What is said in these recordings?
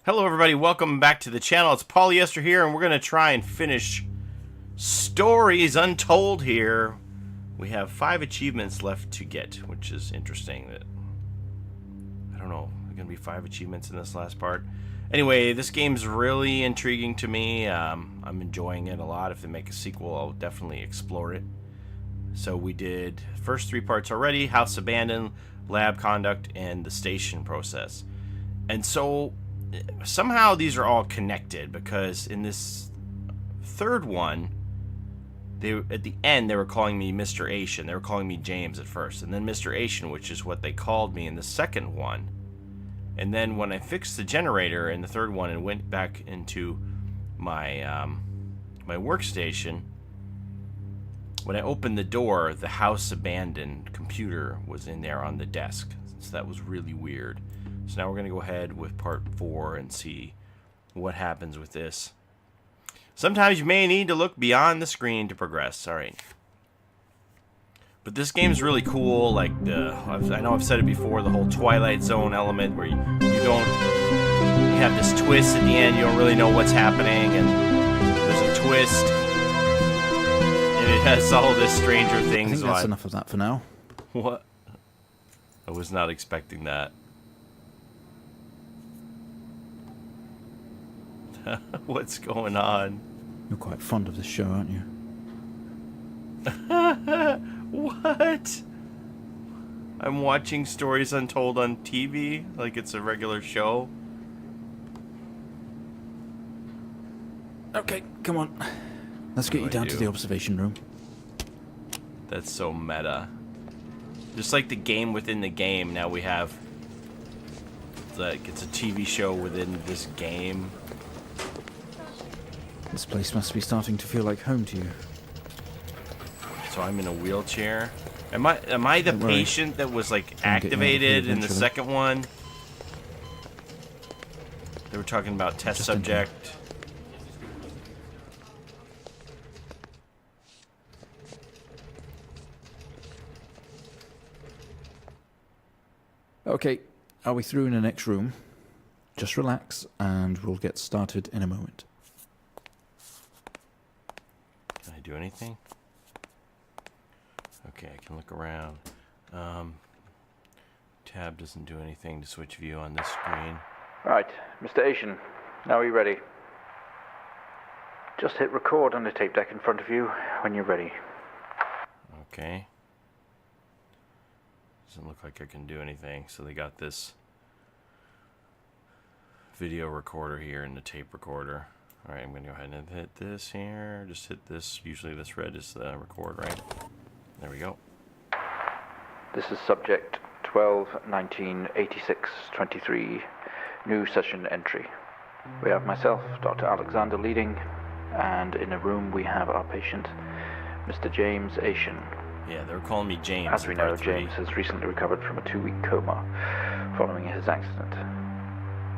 Hello everybody, welcome back to the channel. It's Polyester here, and we're going to try and finish Stories Untold here. We have 5 achievements left to get, which is interesting. That I don't know, there are going to be 5 achievements in this last part. Anyway, this game's really intriguing to me. I'm enjoying it a lot. If they make a sequel, I'll definitely explore it. So we did the first 3 parts already: House Abandoned, Lab Conduct, and the Station Process. And so somehow these are all connected, because in this third one, at the end they were calling me Mr. Asian. They were calling me James at first, and then Mr. Asian, which is what they called me in the second one. And then when I fixed the generator in the third one and went back into my my workstation, when I opened the door, the House Abandoned computer was in there on the desk. So that was really weird. So now we're going to go ahead with part 4 and see what happens with this. Sometimes you may need to look beyond the screen to progress. Alright. But this game's really cool. Like, I know I've said it before, the whole Twilight Zone element where you have this twist at the end, you don't really know what's happening, and there's a twist. And it has all this Stranger Things. I think that's enough of that for now. What? I was not expecting that. What's going on? You're quite fond of this show, aren't you? What? I'm watching Stories Untold on TV like it's a regular show. Okay, come on. Let's get you down to the observation room. That's so meta. Just like the game within the game, now we have, like, it's a TV show within this game. This place must be starting to feel like home to you. So I'm in a wheelchair. Am I the patient that was, like, activated in the second one? They were talking about test subject. Okay, are we through in the next room? Just relax and we'll get started in a moment. Can I do anything? Okay, I can look around. Tab doesn't do anything to switch view on this screen. Right, Mr. Asian, now are you ready? Just hit record on the tape deck in front of you when you're ready. Okay. Doesn't look like I can do anything. So they got this video recorder here and the tape recorder. Alright, I'm going to go ahead and hit this here. Just hit this. Usually this red is the record, right? There we go. This is subject 12-19-86-23, new session entry. We have myself, Dr. Alexander, leading, and in a room we have our patient, Mr. James Asian. Yeah, they were calling me James. As we know, James has recently recovered from a 2-week coma following his accident.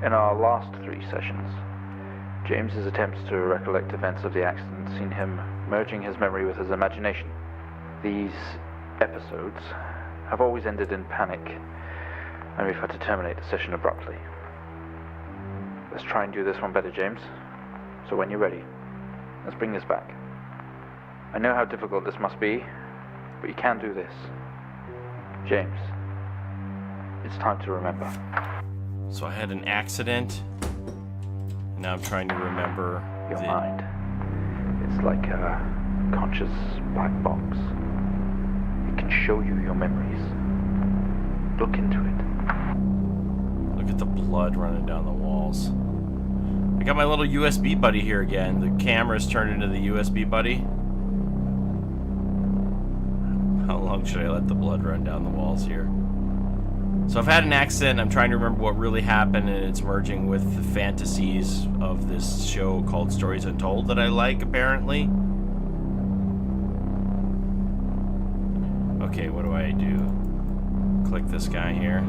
In our last 3 sessions, James's attempts to recollect events of the accident seen him merging his memory with his imagination. These episodes have always ended in panic, and we've had to terminate the session abruptly. Let's try and do this one better, James. So when you're ready, let's bring this back. I know how difficult this must be, but you can do this. James, it's time to remember. So I had an accident. Now I'm trying to remember your mind. It's like a conscious black box. It can show you your memories. Look into it. Look at the blood running down the walls. I got my little USB buddy here again. The camera's turned into the USB buddy. How long should I let the blood run down the walls here? So I've had an accident. I'm trying to remember what really happened, and it's merging with the fantasies of this show called Stories Untold that I like, apparently. Okay, what do I do? Click this guy here.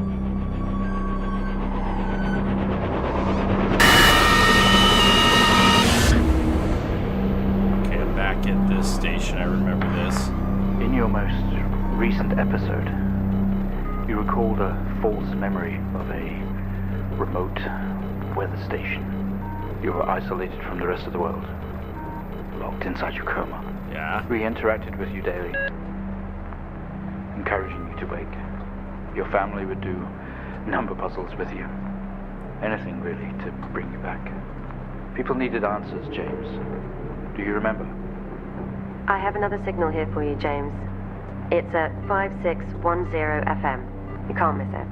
Okay, I'm back at this station. I remember this. In your most recent episode, you recalled a false memory of a remote weather station. You were isolated from the rest of the world. Locked inside your coma. Yeah. We interacted with you daily, encouraging you to wake. Your family would do number puzzles with you. Anything, really, to bring you back. People needed answers, James. Do you remember? I have another signal here for you, James. It's at 5610 FM. You can't miss it.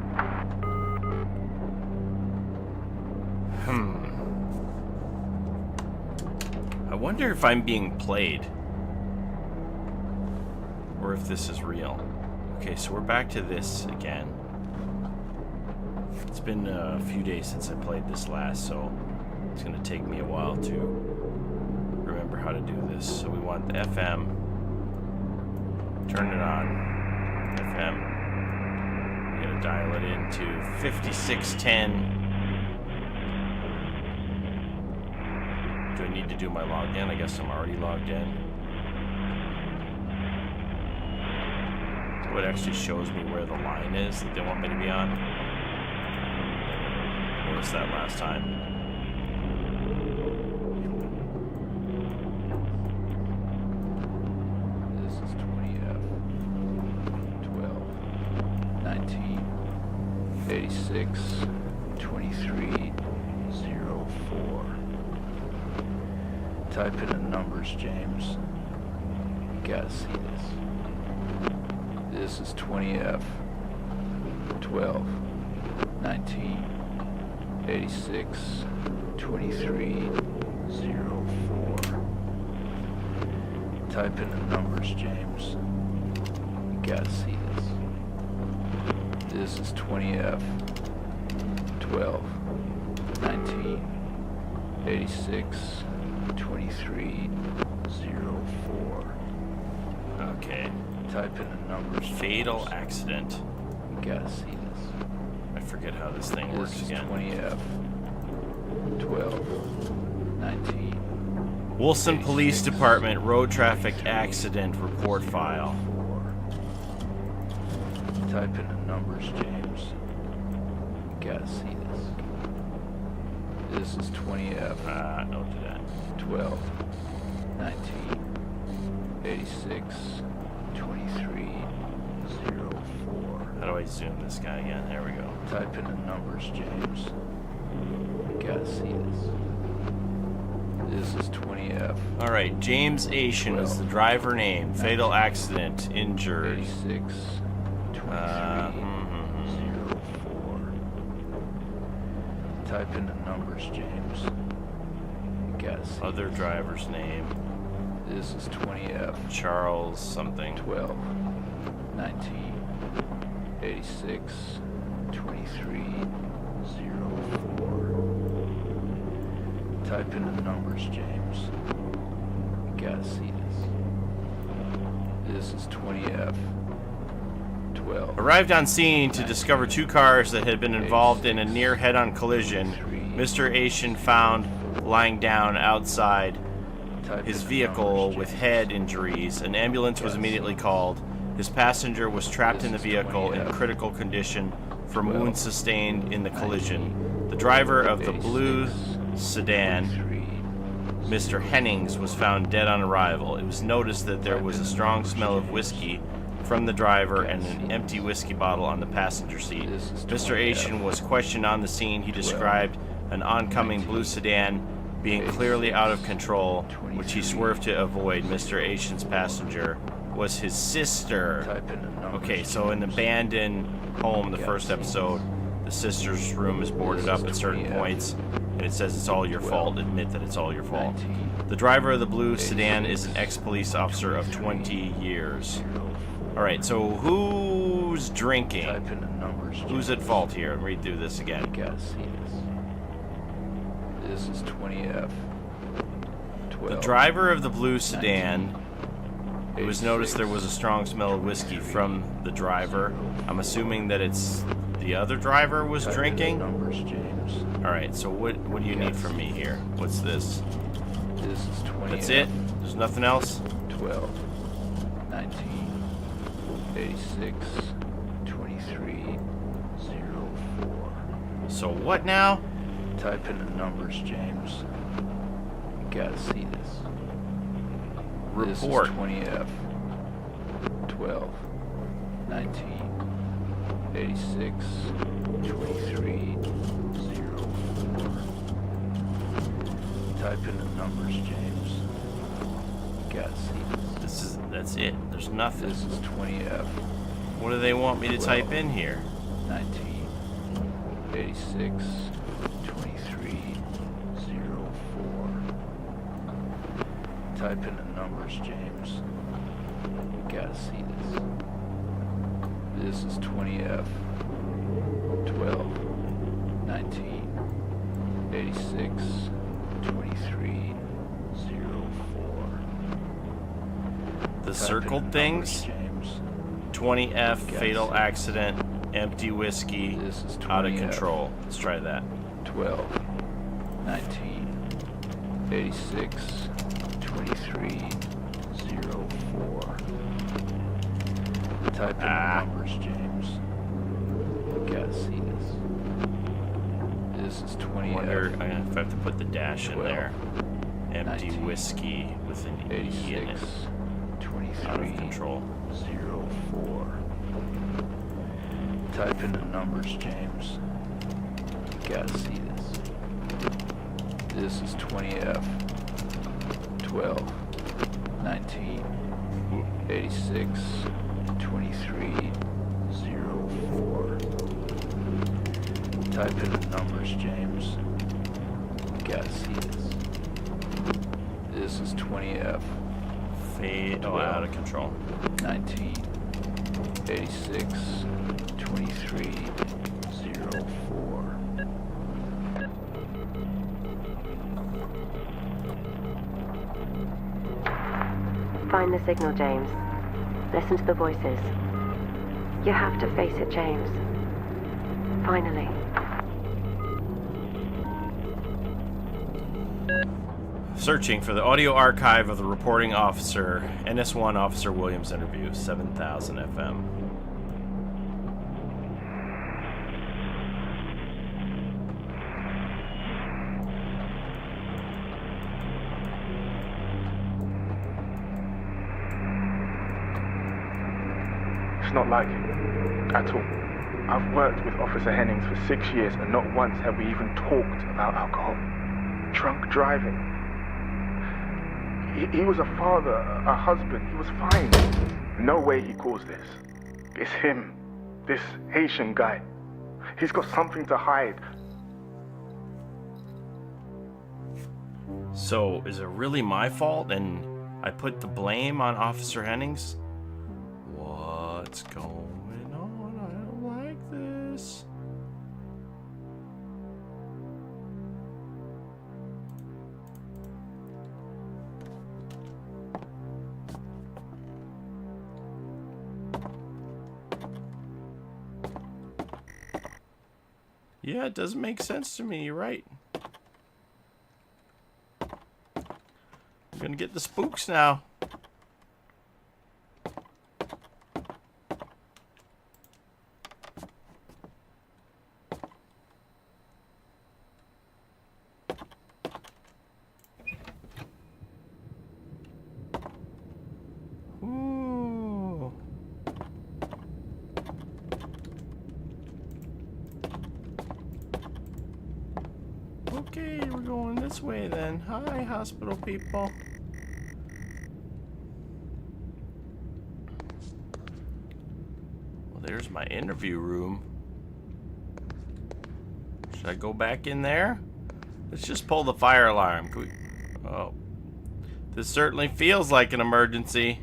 I wonder if I'm being played. Or if this is real. Okay, so we're back to this again. It's been a few days since I played this last, so it's going to take me a while to remember how to do this. So we want the FM. Turn it on. FM. We got to dial it into 5610. Do I need to do my login? I guess I'm already logged in. So it actually shows me where the line is that they want me to be on. Noticed that last time. This is 20F 12 19 86 23 04. Type in the numbers, James. You gotta see this. This is 20F 12 19 86 23 04. Type in the numbers, James. You gotta see this. This is 20F 12 19 86 23 04. Okay. Type in the numbers. Fatal James. accident. You gotta see this. I forget how this thing works This is again. 20F 12 19. Wilson Police 86, Department Road Traffic 23, Accident Report File. 04. Type in the numbers, James. You gotta see this. This is 20F Don't do that. 12 19 86 23 04. How do I zoom this guy again? There we go. Type in the numbers, James. You gotta see this. This is 20F Alright, James Asian is the driver name. Fatal accident. Injured. 86 23 04. Type in the numbers, James. You gotta see Other this. driver's name. This is 20F Charles something. 12 19 86 23 04. Type in the numbers, James. You gotta see this. This is 20F 12 Arrived on scene to discover two cars that had been involved in a near head-on collision. Mr. Asian found lying down outside Type his in the vehicle numbers, with James. head injuries. An ambulance was immediately called. His passenger was trapped in the vehicle in critical condition from wounds sustained in the collision. The driver of the blue sedan, Mr. Hennings, was found dead on arrival. It was noticed that there was a strong smell of whiskey from the driver and an empty whiskey bottle on the passenger seat. Mr. Asian was questioned on the scene. He described an oncoming blue sedan being clearly out of control, which he swerved to avoid. Mr. Asian's passenger was his sister. Type in the numbers. Okay, so in the abandoned home, the first episode, the sister's room is boarded up at certain points, and it says it's all your fault. Admit that it's all your fault. The driver of the blue sedan is an ex-police officer of 20 years. Alright, so who's drinking? Type in the numbers, Who's at fault here? Read through this again. You gotta see this. This is 20F 12 The driver of the blue sedan, it was noticed there was a strong smell of whiskey from the driver. I'm assuming that it's the other driver was Type in the drinking. numbers, James. Alright, so what do you need from me here? What's this? This is 20. That's it? There's nothing else? 12 19 86 23 04. So what now? Type in the numbers, James. You gotta see this. Report. This is 20F. 12. 19. 86. 23. 04. Type in the numbers, James. You gotta see this. That's it. There's nothing. This is 20F. What do they want me to type in here? 19. 86. 23. 04. Type in the numbers, James. You gotta see this. This is 20F. 12. 19. 86. 23. 04. The circled things? James. 20F, Yes. fatal accident, empty whiskey, This is out of 20F. control. Let's try that. 12. 19. 86. 23. 04. Type in the numbers, James. You gotta see this. This is 20F. Wonder if I have to put the dash in 12, there. Empty 19, whiskey with an E in 86. it. 23. Out of control. 04. Type in the numbers, James. You gotta see this. This is 20F. 12. 19. 86. 23. 04. Type in the numbers, James. You gotta see this. This is 20F. Out of control. 19. 86. 23. 04. Find the signal, James. Listen to the voices. You have to face it, James. Finally. Searching for the audio archive of the reporting officer, NS1 Officer Williams interview, 7000 FM. It's not like him, at all. I've worked with Officer Hennings for 6 years and not once have we even talked about alcohol. Drunk driving. He was a father, a husband, he was fine. No way he caused this. It's him, this Haitian guy. He's got something to hide. So, is it really my fault and I put the blame on Officer Hennings? What's going on? I don't like this. Yeah, it doesn't make sense to me. You're right. I'm gonna get the spooks now. Ooh. Okay, we're going this way then. Hi, hospital people. Well, there's my interview room. Should I go back in there? Let's just pull the fire alarm. Can we... Oh. This certainly feels like an emergency.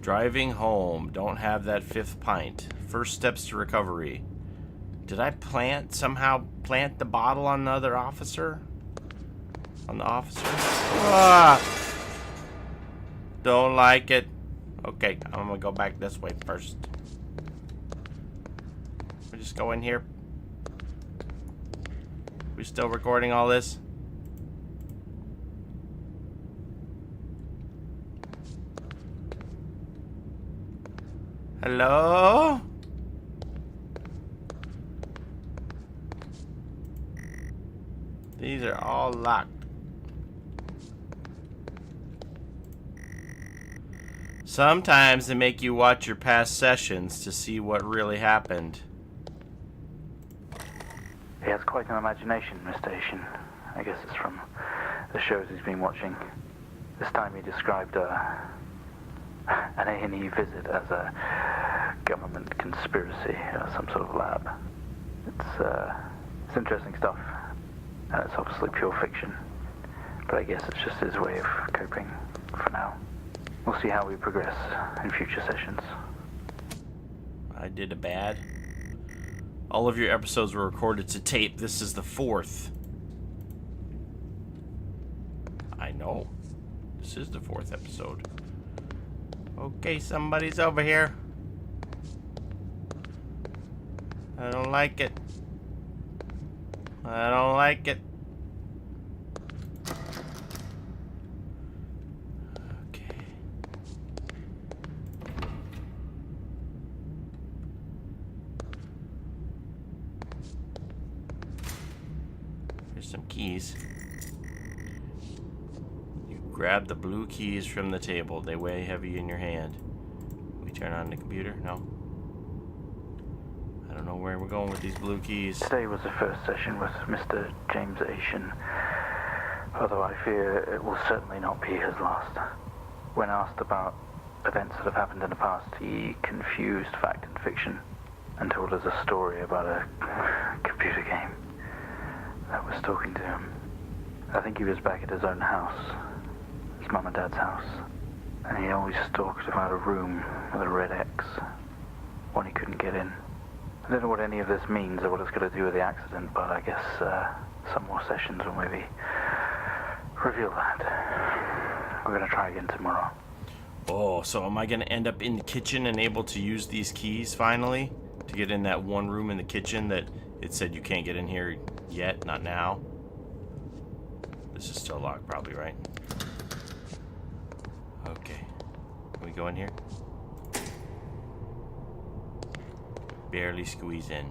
Driving home. Don't have that 5th pint. First steps to recovery. Did I somehow plant the bottle on the other officer? On the officer? Ah! Don't like it. Okay, I'm gonna go back this way first. We just go in here. We still recording all this? Hello? These are all locked. Sometimes they make you watch your past sessions to see what really happened. He has quite an imagination, Mr. Asian. I guess it's from the shows he's been watching. This time he described an A&E visit as a government conspiracy or some sort of lab. It's interesting stuff, and it's obviously pure fiction. But I guess it's just his way of coping for now. We'll see how we progress in future sessions. I did a bad. All of your episodes were recorded to tape. This is the 4th. I know. This is the 4th episode. Okay, somebody's over here. I don't like it. I don't like it. Okay. Here's some keys. You grab the blue keys from the table. They weigh heavy in your hand. We turn on the computer? No. I don't know where we're going with these blue keys. Today was the first session with Mr. James Asian, although I fear it will certainly not be his last. When asked about events that have happened in the past, he confused fact and fiction and told us a story about a computer game that was talking to him. I think he was back at his own house, his mum and dad's house, and he always talked about a room with a red X, one he couldn't get in. I don't know what any of this means or what it's going to do with the accident, but I guess some more sessions will maybe reveal that. We're going to try again tomorrow. Oh, so am I going to end up in the kitchen and able to use these keys finally? To get in that one room in the kitchen that it said you can't get in here yet, not now? This is still locked probably, right? Okay. Can we go in here? Barely squeeze in.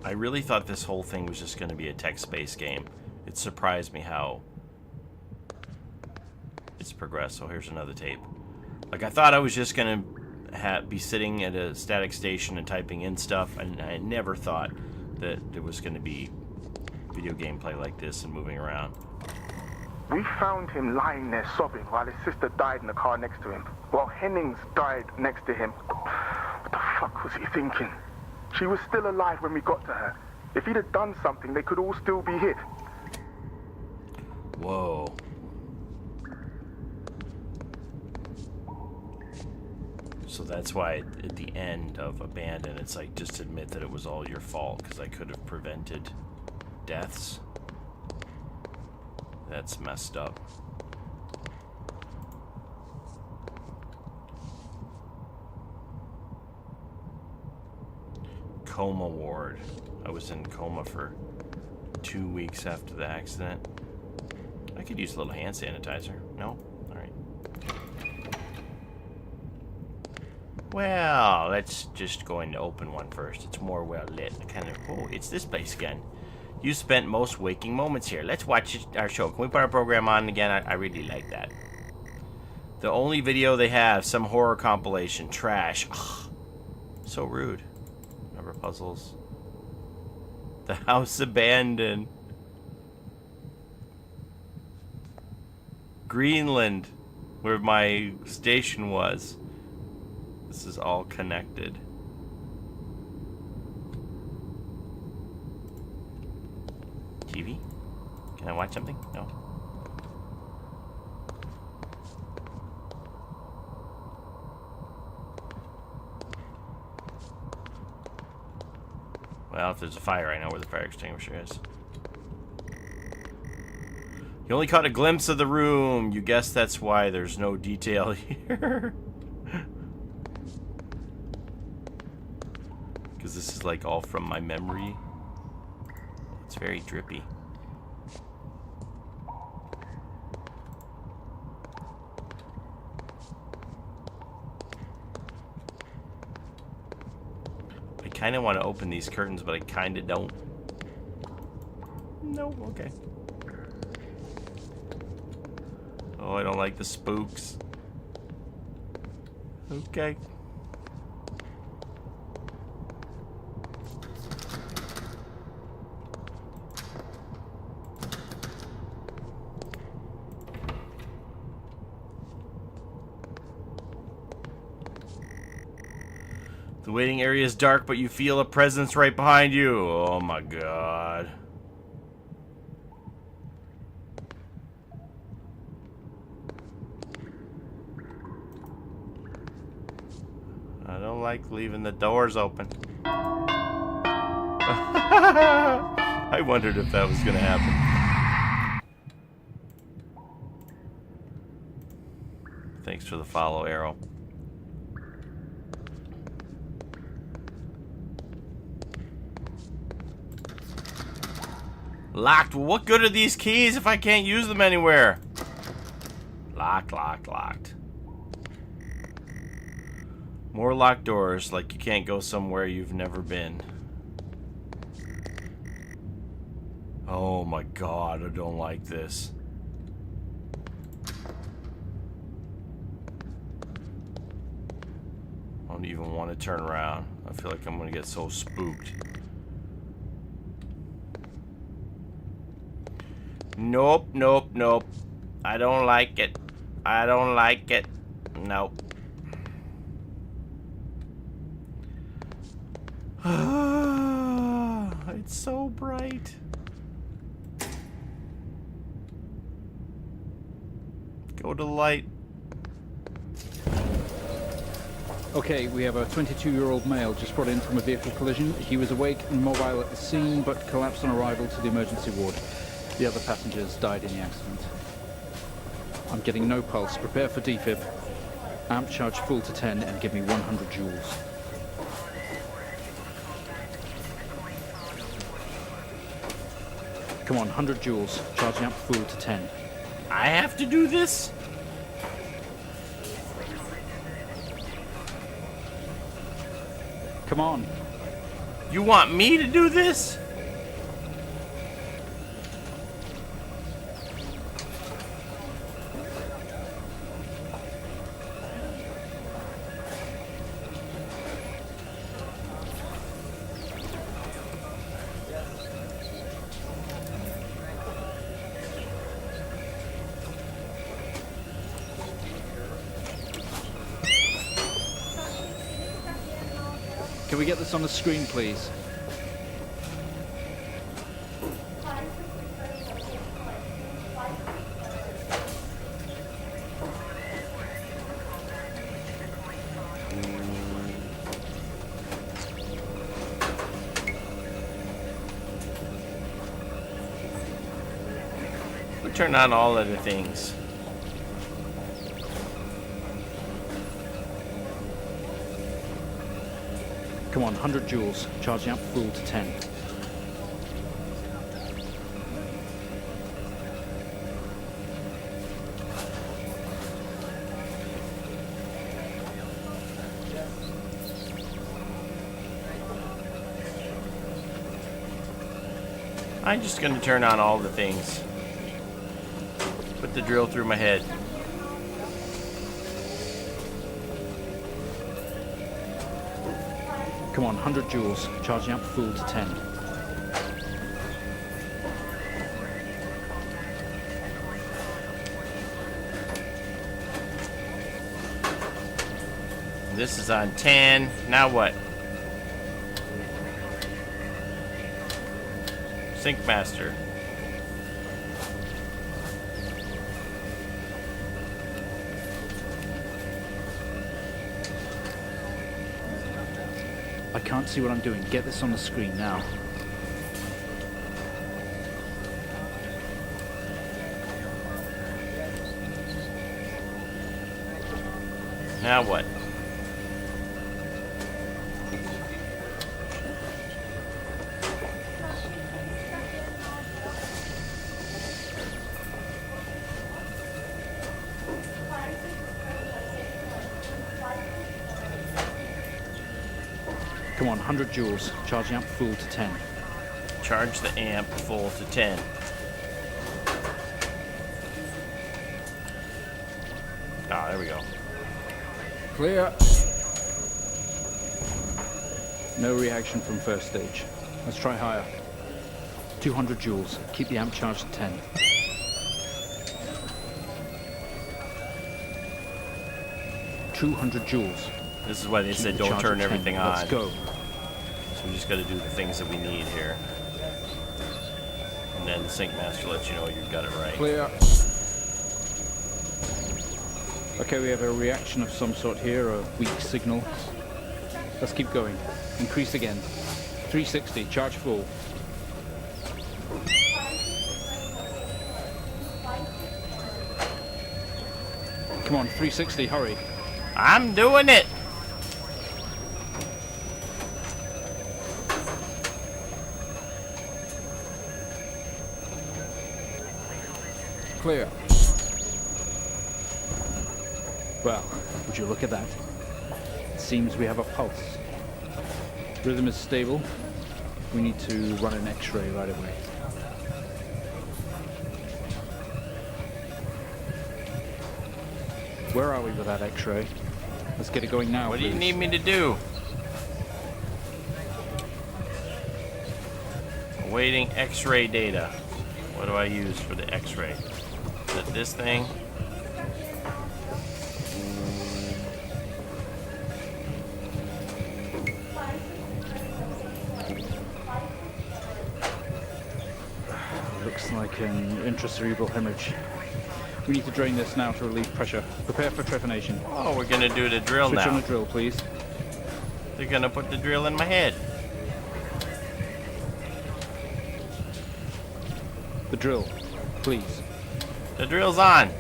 I really thought this whole thing was just going to be a text-based game. It surprised me how it's progressed. So here's another tape. Like, I thought I was just going to be sitting at a static station and typing in stuff, and I never thought that there was going to be video gameplay like this and moving around. We found him lying there sobbing while his sister died in the car next to him, while Hennings died next to him. What the fuck was he thinking? She was still alive when we got to her. If he'd have done something, they could all still be hit. Whoa. So that's why at the end of Abandon, it's like, just admit that it was all your fault, because I could have prevented deaths. That's messed up. Coma ward. I was in coma for 2 weeks after the accident. I could use a little hand sanitizer. No? Alright. Well, let's just go into open one first. It's more well lit. Kind of, oh, it's this place again. You spent most waking moments here. Let's watch our show. Can we put our program on again? I really like that. The only video they have, some horror compilation. Trash. Ugh. So rude. Remember puzzles? The house abandoned. Greenland, where my station was. This is all connected. TV? Can I watch something? No. Well, if there's a fire, I know where the fire extinguisher is. You only caught a glimpse of the room. You guess that's why there's no detail here. Because this is like all from my memory. It's very drippy. kind of want to open these curtains, but I kind of don't. No, okay. Oh, I don't like the spooks. Okay. The waiting area is dark, but you feel a presence right behind you. Oh my god. I don't like leaving the doors open. I wondered if that was going to happen. Thanks for the follow, Arrow. Locked. Well, what good are these keys if I can't use them anywhere? Locked, locked, locked. More locked doors, like you can't go somewhere you've never been. Oh my god, I don't like this. I don't even want to turn around. I feel like I'm gonna get so spooked. Nope, nope, nope. I don't like it. I don't like it. Nope. It's so bright. Go to the light. Okay, we have a 22-year-old male just brought in from a vehicle collision. He was awake and mobile at the scene, but collapsed on arrival to the emergency ward. The other passengers died in the accident. I'm getting no pulse. Prepare for defib. Amp charge full to 10 and give me 100 joules. Come on, 100 joules. Charging up full to 10. I have to do this? Come on. You want me to do this? Can we get this on the screen, please? We turn on all of the things. Come on, 100 joules. Charging up full to 10. I'm just gonna turn on all the things. Put the drill through my head. Come on, 100 joules. Charging up full to 10. This is on 10. Now what? Sync master. I can't see what I'm doing. Get this on the screen now. Now what? Come Come on, 100 joules. Charging up full to 10. Charge the amp full to 10. Ah, there we go. Clear. No reaction from first stage. Let's try higher. 200 joules. Keep the amp charged at 10. joules. This is why they said the don't charge turn at 10. everything on. Let's go. So we just got to do the things that we need here. And then the sync master lets you know you've got it right. Clear. Okay, we have a reaction of some sort here, a weak signal. Let's keep going. Increase again. 360, charge full. Come on, 360, hurry. I'm doing it! Clear. Well, would you look at that? It seems we have a pulse. Rhythm is stable. We need to run an X-ray right away. Where are we with that X-ray? Let's get it going now. What do you please. need me to do? Awaiting X-ray data. What do I use for the X-ray? Is that this thing? Looks like an intracerebral hemorrhage. We need to drain this now to relieve pressure. Prepare for trepanation. Oh, we're gonna do the drill Switch on now. the drill, please. They're gonna put the drill in my head. The drill, please. The drill's on.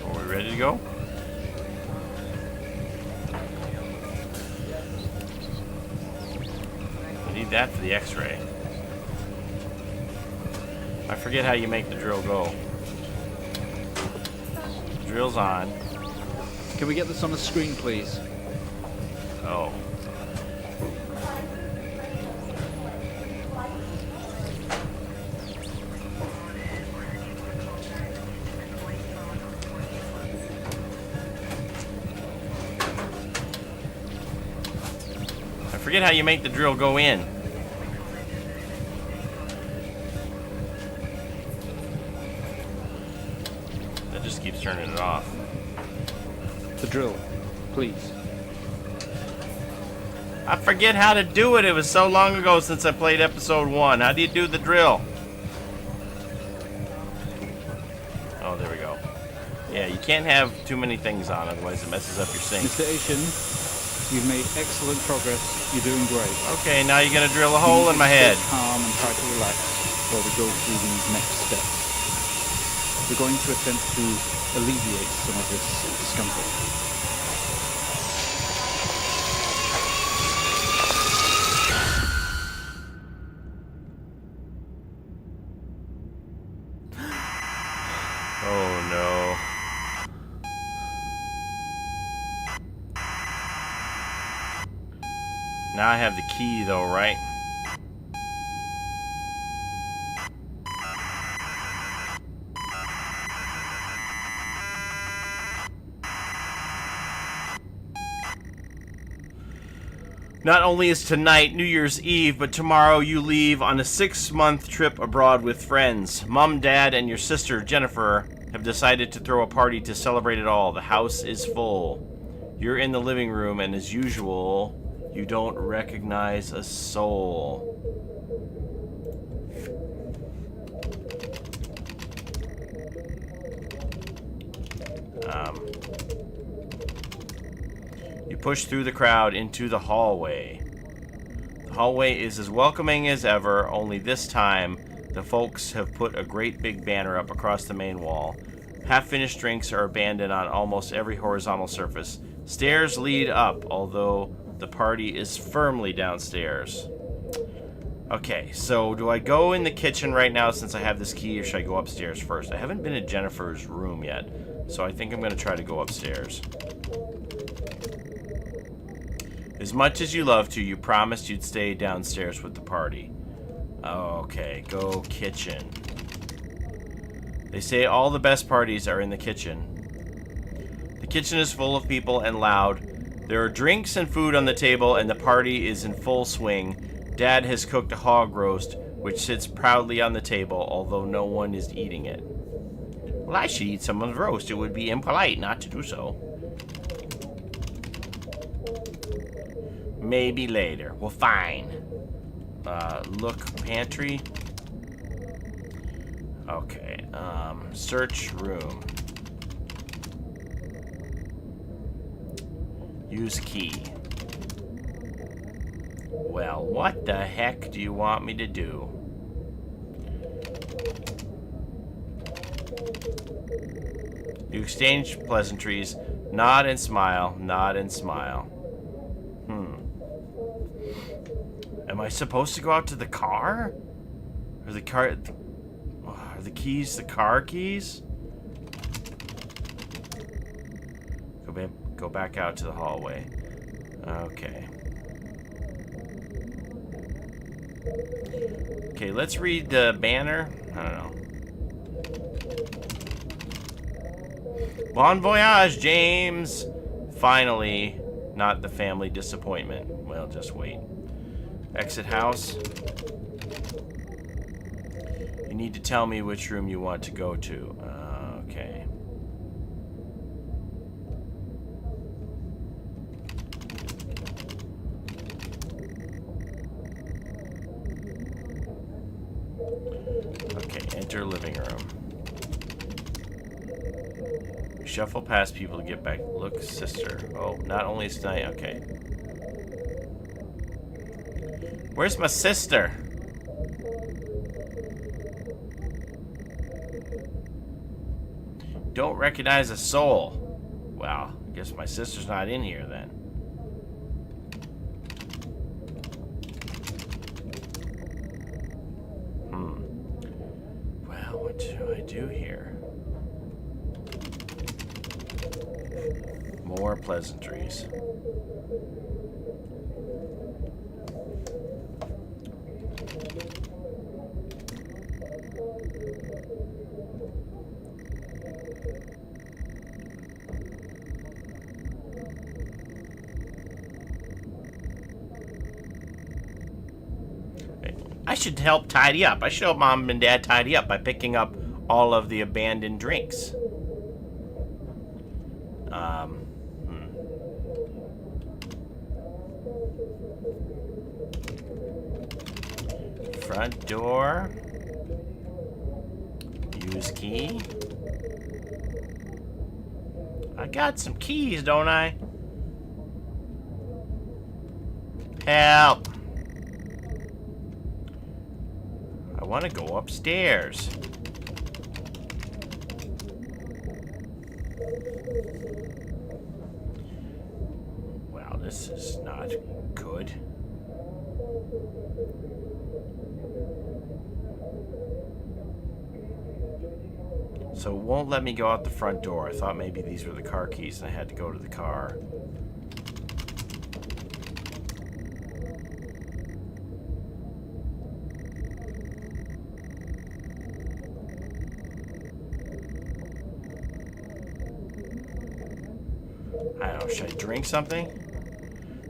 Are we ready to go? We need that for the X-ray. I forget how you make the drill go. Drill's on. Can we get this on the screen, please? Oh. I forget how you make the drill go in. That just keeps turning it off. The drill, please. I forget how to do it. It was so long ago since I played episode 1. How do you do the drill? Oh, there we go. Yeah, you can't have too many things on, otherwise it messes up your sync. Mr. Asian, you've made excellent progress. You're doing great. Okay, now you're gonna drill a hole in my head. Stay calm and try to relax while we go through these next steps. We're going to attempt to alleviate some of this discomfort. Oh no. Now I have the key though, right? Not only is tonight New Year's Eve, but tomorrow you leave on a 6-month trip abroad with friends. Mom, Dad, and your sister, Jennifer, have decided to throw a party to celebrate it all. The house is full. You're in the living room, and as usual, you don't recognize a soul. You push through the crowd into the hallway. The hallway is as welcoming as ever, only this time the folks have put a great big banner up across the main wall. Half-finished drinks are abandoned on almost every horizontal surface. Stairs lead up, although the party is firmly downstairs. Okay, so do I go in the kitchen right now since I have this key, or should I go upstairs first? I haven't been in Jennifer's room yet, so I think I'm going to try to go upstairs. As much as you love to, you promised you'd stay downstairs with the party. Okay, go kitchen. They say all the best parties are in the kitchen. The kitchen is full of people and loud. There are drinks and food on the table, and the party is in full swing. Dad has cooked a hog roast, which sits proudly on the table, although no one is eating it. Well, I should eat someone's roast. It would be impolite not to do so. Maybe later. Well, fine. Look, pantry. Okay, search room. Use key. Well, what the heck do you want me to do? You exchange pleasantries. Nod and smile. Nod and smile. Am I supposed to go out to the car? Or the car... Are the keys the car keys? Go back out to the hallway. Okay. Okay, let's read the banner. I don't know. Bon voyage, James! Finally, not the family disappointment. Well, just wait. Exit house. You need to tell me which room you want to go to. Okay. Okay, enter living room. Shuffle past people to get back. Look, sister. Oh, not only is tonight. Okay. Where's my sister? Don't recognize a soul. Well, I guess my sister's not in here then. Well, what do I do here? More pleasantries. I should help tidy up. I should help Mom and Dad tidy up by picking up all of the abandoned drinks. Front door. Use key. I got some keys, don't I? Help! I want to go upstairs. Wow, this is not good. So it won't let me go out the front door. I thought maybe these were the car keys and I had to go to the car. I don't know, should I drink something?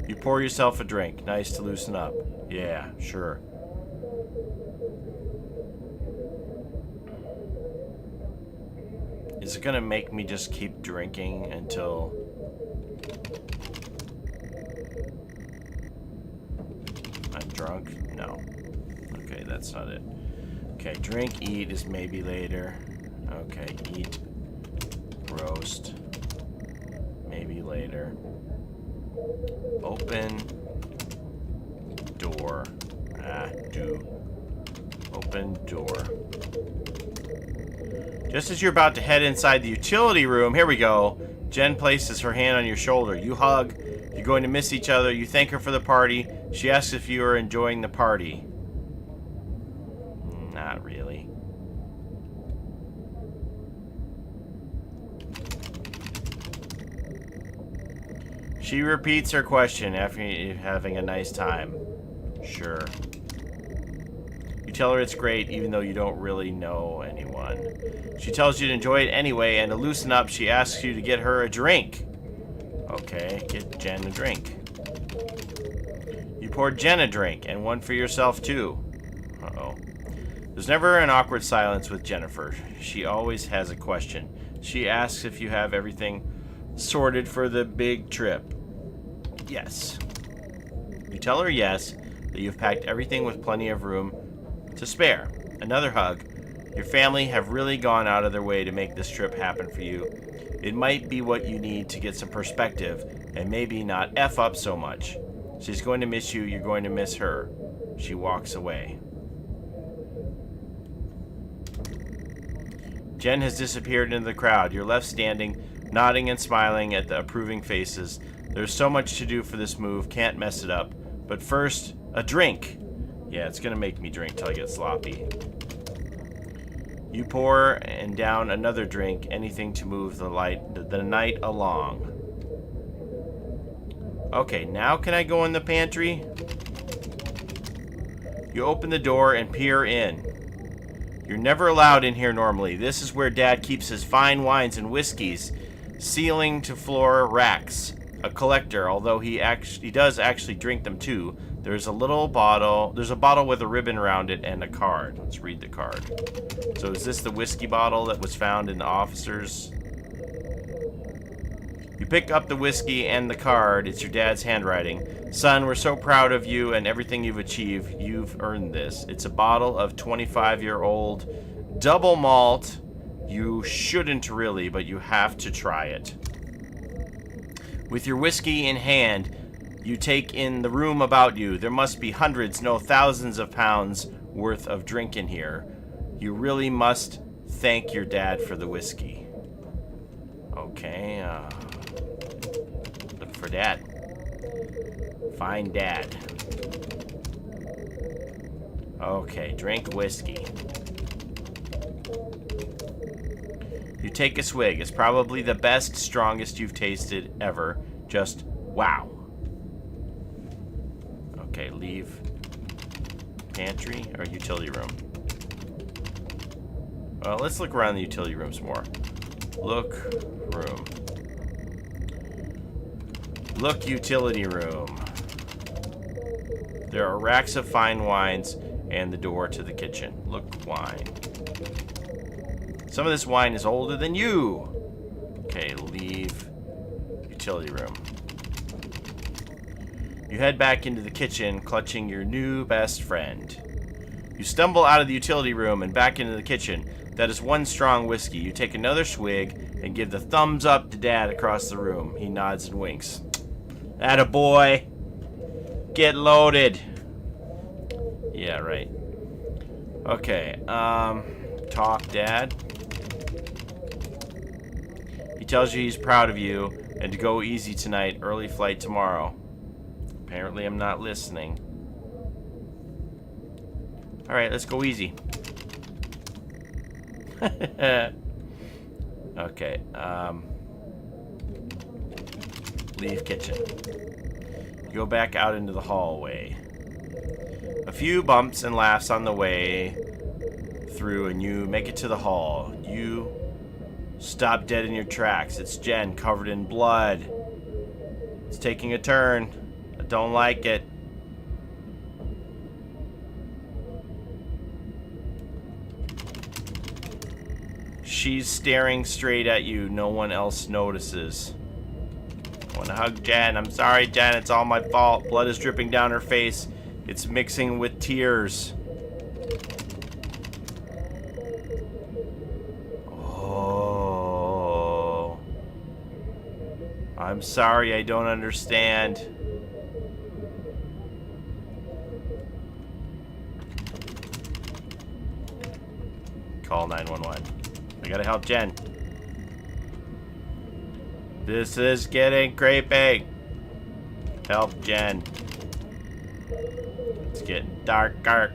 You pour yourself a drink. Nice to loosen up. Yeah, sure. Is it gonna make me just keep drinking until... I'm drunk? No. Okay, that's not it. Okay, drink, eat is maybe later. Okay, eat, roast, maybe later. Open door. Open door. Just as you're about to head inside the utility room, here we go. Jen places her hand on your shoulder. You hug. You're going to miss each other. You thank her for the party. She asks if you are enjoying the party. Not really. She repeats her question after having a nice time. Sure. You tell her it's great even though you don't really know anyone. She tells you to enjoy it anyway, and to loosen up, she asks you to get her a drink. Okay, get Jen a drink. You poured Jen a drink, and one for yourself too. Uh-oh. There's never an awkward silence with Jennifer. She always has a question. She asks if you have everything sorted for the big trip. Yes. You tell her yes, that you've packed everything with plenty of room to spare. Another hug. Your family have really gone out of their way to make this trip happen for you. It might be what you need to get some perspective and maybe not F up so much. She's going to miss you. You're going to miss her. She walks away. Jen has disappeared into the crowd. You're left standing, nodding and smiling at the approving faces. There's so much to do for this move. Can't mess it up. But first, a drink. Yeah, it's going to make me drink till I get sloppy. You pour and down another drink, anything to move the night along. Okay, now can I go in the pantry? You open the door and peer in. You're never allowed in here normally. This is where Dad keeps his fine wines and whiskeys, ceiling to floor racks. A collector, although he does actually drink them too. There's a bottle with a ribbon around it and a card. Let's read the card. So is this the whiskey bottle that was found in the officer's? You pick up the whiskey and the card. It's your dad's handwriting. Son, we're so proud of you and everything you've achieved. You've earned this. It's a bottle of 25-year-old double malt. You shouldn't really, but you have to try it. With your whiskey in hand, you take in the room about you. There must be hundreds, no thousands of pounds worth of drink in here. You really must thank your dad for the whiskey. Okay, look for Dad. Find Dad. Okay, drink whiskey. You take a swig. It's probably the best, strongest you've tasted ever. Just wow. Okay, leave pantry or utility room. Well, let's look around the utility room some more. Look room. Look utility room. There are racks of fine wines and the door to the kitchen. Look wine. Some of this wine is older than you. Okay, leave utility room. You head back into the kitchen, clutching your new best friend. You stumble out of the utility room and back into the kitchen. That is one strong whiskey. You take another swig and give the thumbs up to Dad across the room. He nods and winks. Atta boy. Get loaded. Yeah, right. Okay, talk, Dad. He tells you he's proud of you and to go easy tonight, early flight tomorrow. Apparently I'm not listening. Alright, let's go easy. Okay, leave kitchen. Go back out into the hallway. A few bumps and laughs on the way through and you make it to the hall. You stop dead in your tracks. It's Jen, covered in blood. It's taking a turn. I don't like it. She's staring straight at you. No one else notices. I want to hug Jen. I'm sorry, Jen. It's all my fault. Blood is dripping down her face. It's mixing with tears. Oh. I'm sorry. I don't understand. Call 911. I gotta help Jen. This is getting creepy. Help Jen. It's getting darker.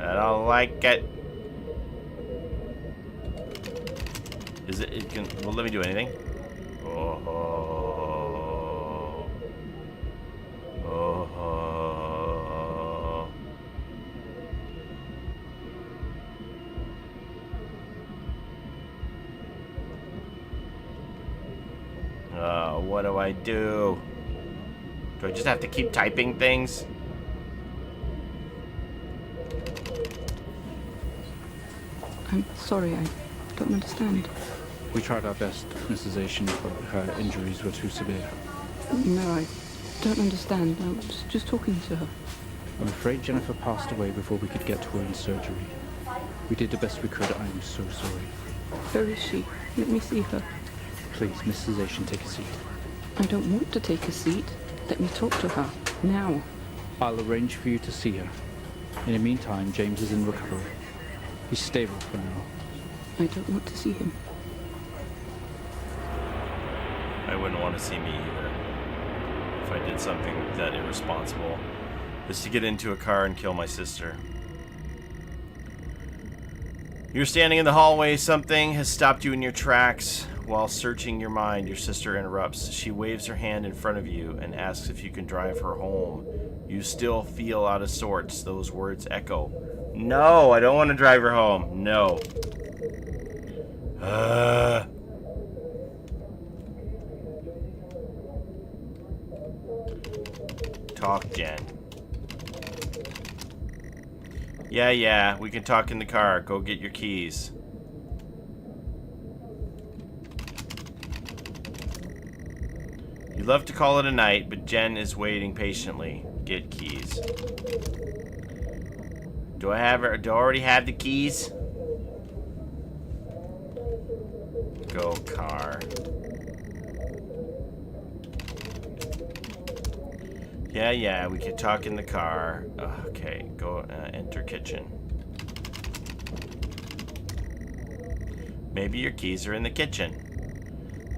I don't like it. Is it? It can. Well, let me do anything. Oh. What do I do? Do I just have to keep typing things? I'm sorry, I don't understand. We tried our best, Mrs. Asian, but her injuries were too severe. No, I don't understand. I was just talking to her. I'm afraid Jennifer passed away before we could get to her in surgery. We did the best we could. I'm so sorry. Where is she? Let me see her. Please, Mrs. Asian, take a seat. I don't want to take a seat. Let me talk to her. Now. I'll arrange for you to see her. In the meantime, James is in recovery. He's stable for now. I don't want to see him. I wouldn't want to see me either. If I did something that irresponsible. Is to get into a car and kill my sister. You're standing in the hallway. Something has stopped you in your tracks. While searching your mind, your sister interrupts. She waves her hand in front of you and asks if you can drive her home. You still feel out of sorts. Those words echo. No, I don't want to drive her home. No. Talk, Jen. Yeah, we can talk in the car. Go get your keys. You'd love to call it a night, but Jen is waiting patiently. Get keys. Do I already have the keys? Go car. Yeah, we can talk in the car. Okay, go enter kitchen. Maybe your keys are in the kitchen.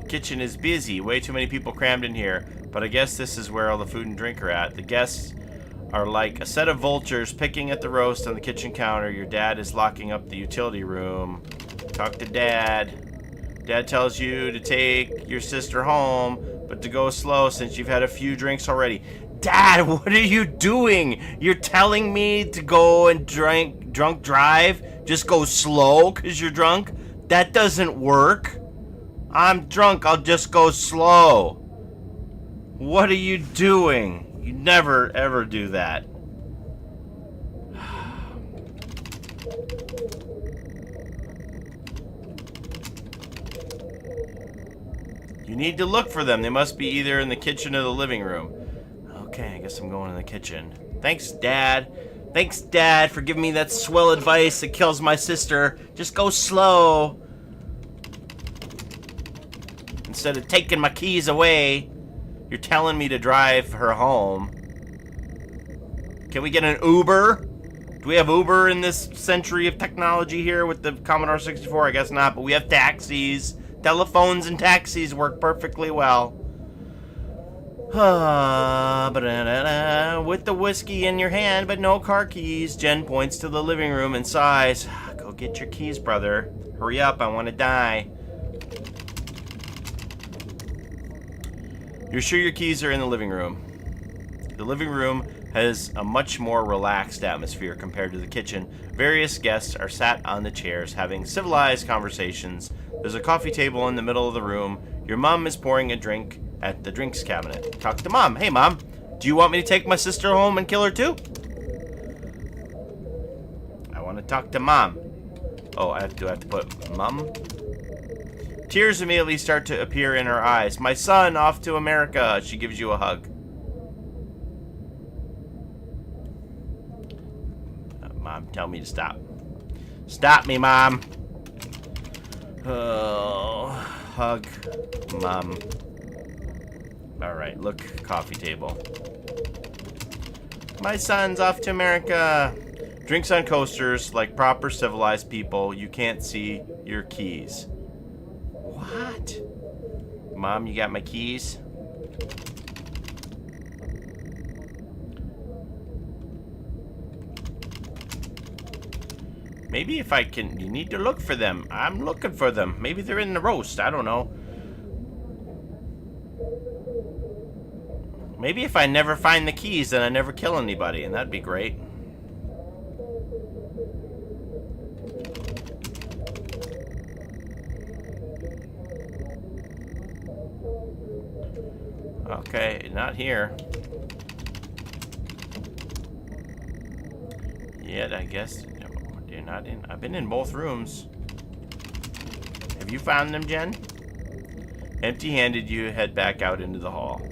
The kitchen is busy. Way too many people crammed in here. But I guess this is where all the food and drink are at. The guests are like a set of vultures picking at the roast on the kitchen counter. Your dad is locking up the utility room. Talk to Dad. Dad tells you to take your sister home, but to go slow since you've had a few drinks already. Dad, what are you doing? You're telling me to go and drunk drive? Just go slow because you're drunk? That doesn't work. I'm drunk, I'll just go slow. What are you doing? You never ever do that. You need to look for them. They must be either in the kitchen or the living room. Okay, I guess I'm going in the kitchen. Thanks, Dad. Thanks, Dad, for giving me that swell advice that kills my sister. Just go slow. Instead of taking my keys away, you're telling me to drive her home. Can we get an Uber? Do we have Uber in this century of technology here with the Commodore 64? I guess not, but we have taxis. Telephones and taxis work perfectly well. With the whiskey in your hand, but no car keys. Jen points to the living room and sighs. Go get your keys, brother. Hurry up, I want to die. You're sure your keys are in the living room. The living room has a much more relaxed atmosphere compared to the kitchen. Various guests are sat on the chairs having civilized conversations. There's a coffee table in the middle of the room. Your mom is pouring a drink at the drinks cabinet. Talk to Mom. Hey, Mom, do you want me to take my sister home and kill her too? I want to talk to Mom. Oh, I have to put Mom? Tears immediately start to appear in her eyes. My son, off to America. She gives you a hug. Mom, tell me to stop. Stop me, Mom. Oh, hug, Mom. All right, look, coffee table. My son's off to America. Drinks on coasters, like proper civilized people. You can't see your keys. What? Mom, you got my keys? Maybe if I can... You need to look for them. I'm looking for them. Maybe they're in the roast. I don't know. Maybe if I never find the keys, then I never kill anybody, and that'd be great. Okay, not here. Yet, I guess. No, you're not in. I've been in both rooms. Have you found them, Jen? Empty-handed, you head back out into the hall.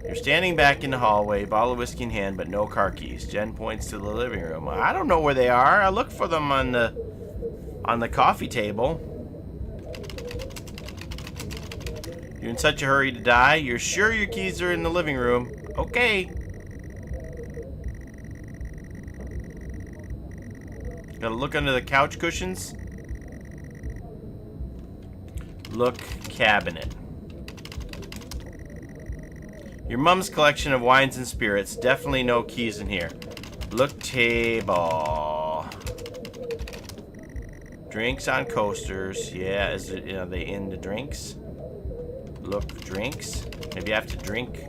You're standing back in the hallway, bottle of whiskey in hand, but no car keys. Jen points to the living room. I don't know where they are. I looked for them on the coffee table. You're in such a hurry to die. You're sure your keys are in the living room. Okay. Gotta look under the couch cushions. Look cabinet. Your mom's collection of wines and spirits. Definitely no keys in here. Look table. Drinks on coasters. Yeah, is it? Are they in the drinks? Look, drinks. Maybe I have to drink.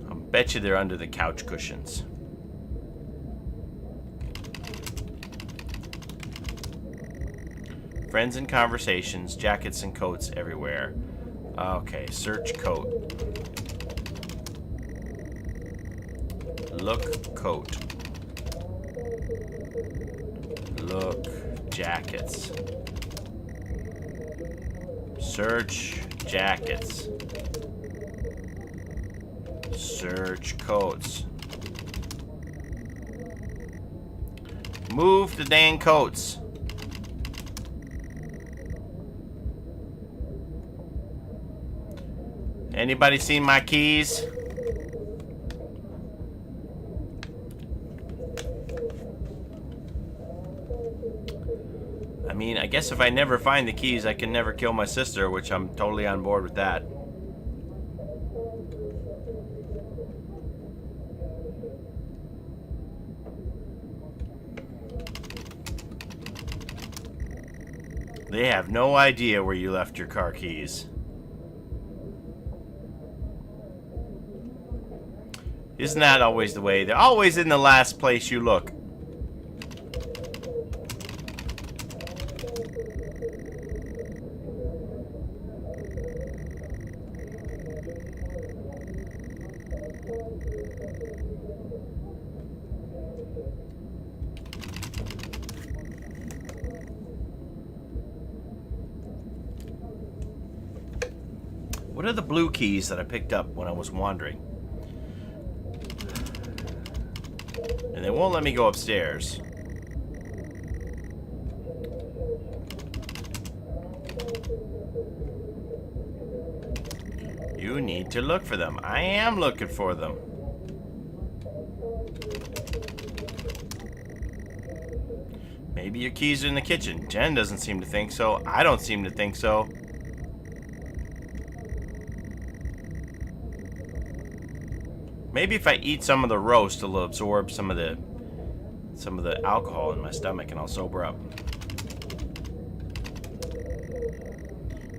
I'll bet you they're under the couch cushions. Friends and conversations, jackets and coats everywhere. Okay, search coat. Look coat. Look jackets. Search jackets. Search coats. Move the dang coats. Anybody seen my keys? I mean, I guess if I never find the keys, I can never kill my sister, which I'm totally on board with that. They have no idea where you left your car keys. Isn't that always the way? They're always in the last place you look. What are the blue keys that I picked up when I was wandering? And they won't let me go upstairs. You need to look for them. I am looking for them. Maybe your keys are in the kitchen. Jen doesn't seem to think so. I don't seem to think so. Maybe if I eat some of the roast, it'll absorb some of the alcohol in my stomach and I'll sober up.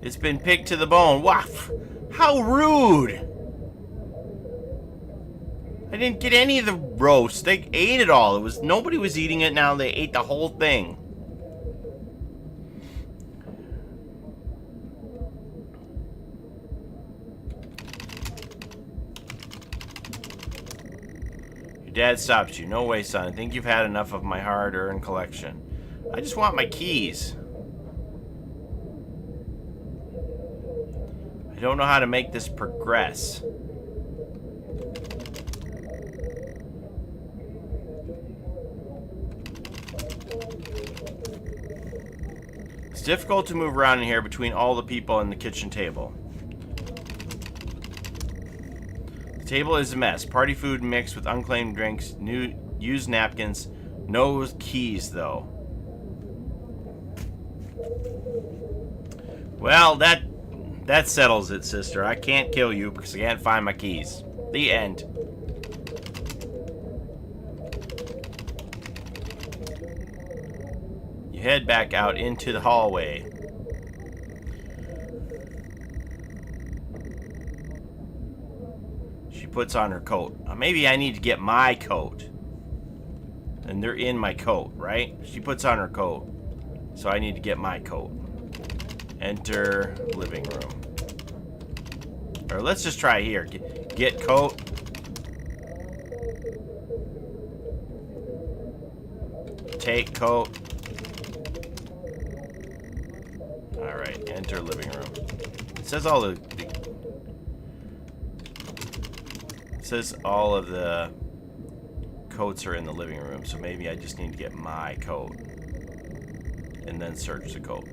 It's been picked to the bone. Wow, how rude! I didn't get any of the roast. They ate it all. Nobody was eating it. Now they ate the whole thing. Dad stops you. No way, son. I think you've had enough of my hard-earned collection. I just want my keys. I don't know how to make this progress. It's difficult to move around in here between all the people and the kitchen table. The table is a mess. Party food mixed with unclaimed drinks, used napkins, no keys though. Well, that settles it, sister. I can't kill you because I can't find my keys. The end. You head back out into the hallway. She puts on her coat. Maybe I need to get my coat. And they're in my coat, right? She puts on her coat. So I need to get my coat. Enter living room. Or let's just try here. Get coat. Take coat. Alright, enter living room. It says all of the coats are in the living room, so maybe I just need to get my coat. And then search the coat.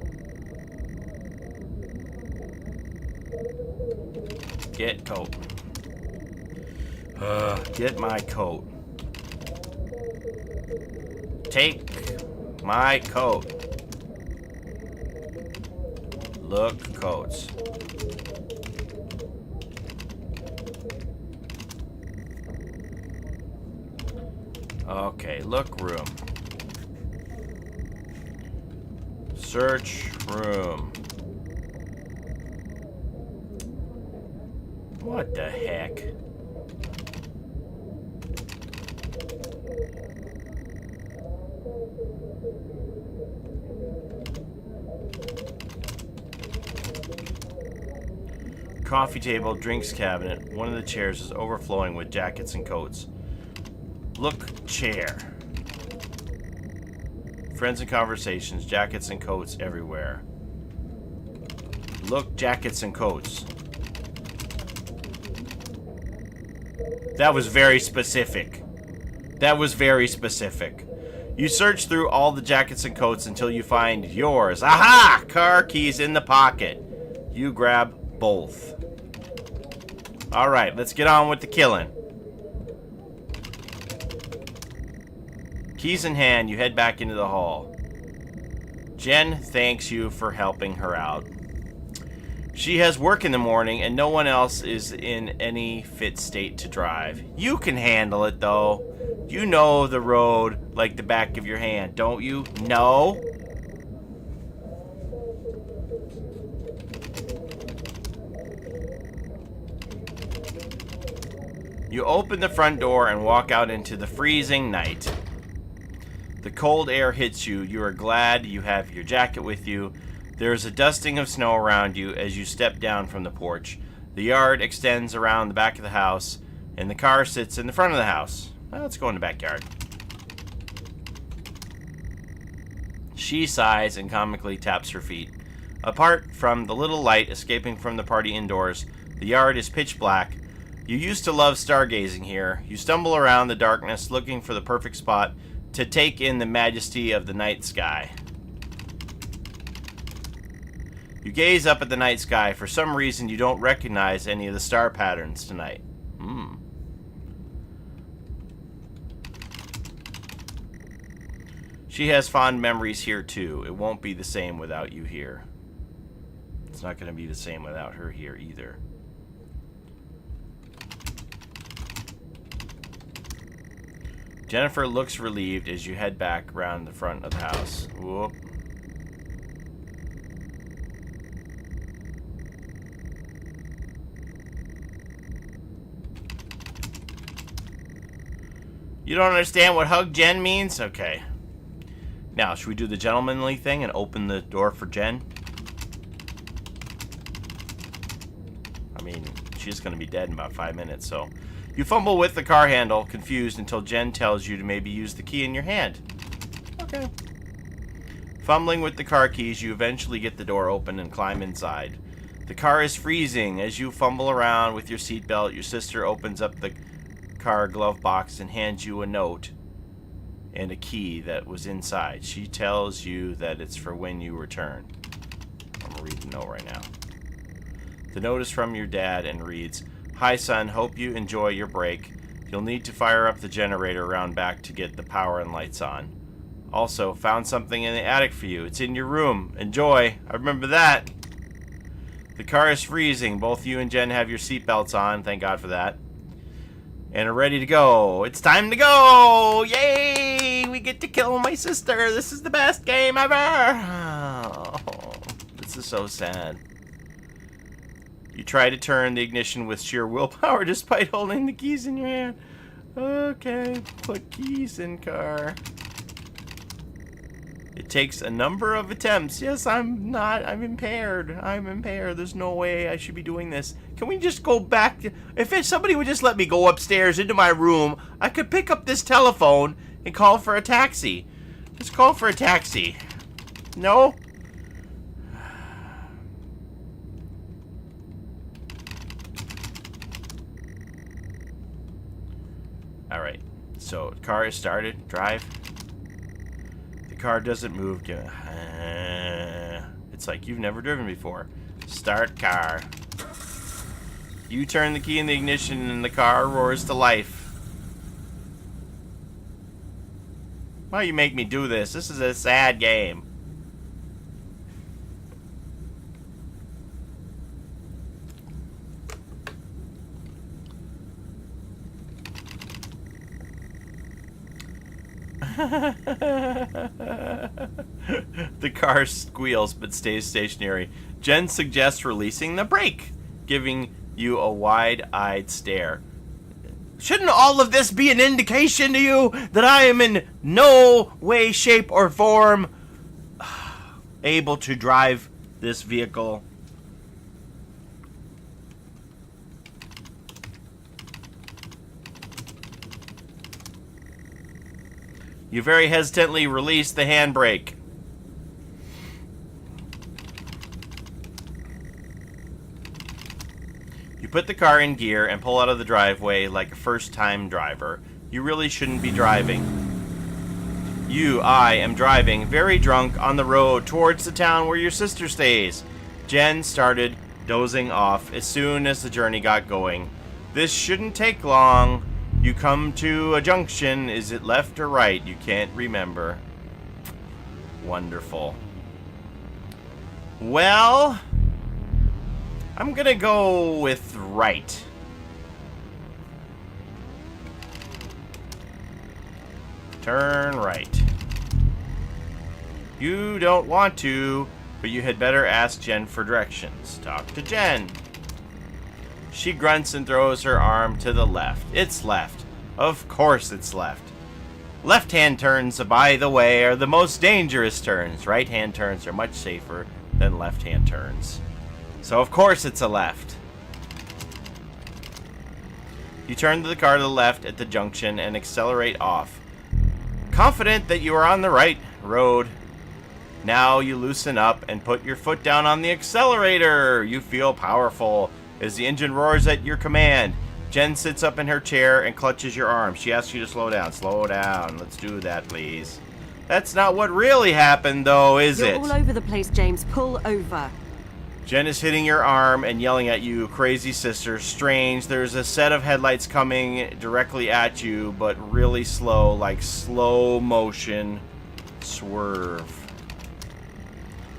Get coat. Get my coat. Take my coat. Look coats. Okay, look room. Search room. What the heck? Coffee table, drinks cabinet. One of the chairs is overflowing with jackets and coats. Look chair. Friends and conversations, jackets and coats everywhere. Look jackets and coats. That was very specific. That was very specific. You search through all the jackets and coats until you find yours. Aha! Car keys in the pocket. You grab both. Alright, let's get on with the killing. Keys in hand, you head back into the hall. Jen thanks you for helping her out. She has work in the morning and no one else is in any fit state to drive. You can handle it though. You know the road like the back of your hand, don't you? No? You open the front door and walk out into the freezing night. The cold air hits you. You are glad you have your jacket with you. There is a dusting of snow around you as you step down from the porch. The yard extends around the back of the house, and the car sits in the front of the house. Well, let's go in the backyard. She sighs and comically taps her feet. Apart from the little light escaping from the party indoors, the yard is pitch black. You used to love stargazing here. You stumble around the darkness looking for the perfect spot to take in the majesty of the night sky. You gaze up at the night sky. For some reason, you don't recognize any of the star patterns tonight. She has fond memories here, too. It won't be the same without you here. It's not going to be the same without her here, either. Jennifer looks relieved as you head back around the front of the house. Whoop. You don't understand what hug Jen means? Okay. Now, should we do the gentlemanly thing and open the door for Jen? I mean, she's going to be dead in about 5 minutes, so... You fumble with the car handle, confused, until Jen tells you to maybe use the key in your hand. Okay. Fumbling with the car keys, you eventually get the door open and climb inside. The car is freezing. As you fumble around with your seatbelt, your sister opens up the car glove box and hands you a note and a key that was inside. She tells you that it's for when you return. I'm going to read the note right now. The note is from your dad and reads, "Hi son, hope you enjoy your break. You'll need to fire up the generator around back to get the power and lights on. Also, found something in the attic for you. It's in your room. Enjoy." I remember that. The car is freezing. Both you and Jen have your seatbelts on. Thank God for that. And are ready to go. It's time to go! Yay! we get to kill my sister. This is the best game ever. Oh, this is so sad. You try to turn the ignition with sheer willpower despite holding the keys in your hand. Okay, put keys in car. It takes a number of attempts. Yes, I'm impaired. I'm impaired. There's no way I should be doing this. Can we just go back? If somebody would just let me go upstairs into my room, I could pick up this telephone and call for a taxi. Just call for a taxi. No? Alright, so car is started. Drive. The car doesn't move. It's like you've never driven before. Start car. You turn the key in the ignition and the car roars to life. Why you make me do this? This is a sad game. The car squeals but stays stationary. Jen suggests releasing the brake, giving you a wide-eyed stare. Shouldn't all of this be an indication to you that I am in no way, shape, or form able to drive this vehicle? You very hesitantly release the handbrake. You put the car in gear and pull out of the driveway like a first-time driver. You really shouldn't be driving. I am driving, very drunk, on the road towards the town where your sister stays. Jen started dozing off as soon as the journey got going. This shouldn't take long. You come to a junction. Is it left or right? You can't remember. Wonderful. Well, I'm gonna go with right. Turn right. You don't want to, but you had better ask Jen for directions. Talk to Jen. She grunts and throws her arm to the left. It's left. Of course it's left. Left-hand turns, by the way, are the most dangerous turns. Right-hand turns are much safer than left-hand turns. So of course it's a left. You turn the car to the left at the junction and accelerate off. Confident that you are on the right road. Now you loosen up and put your foot down on the accelerator. You feel powerful as the engine roars at your command. Jen sits up in her chair and clutches your arm. She asks you to slow down. Slow down. Let's do that, please. That's not what really happened, though, is it? You're all over the place, James. Pull over. Jen is hitting your arm and yelling at you, crazy sister. Strange. There's a set of headlights coming directly at you, but really slow, like slow motion. Swerve.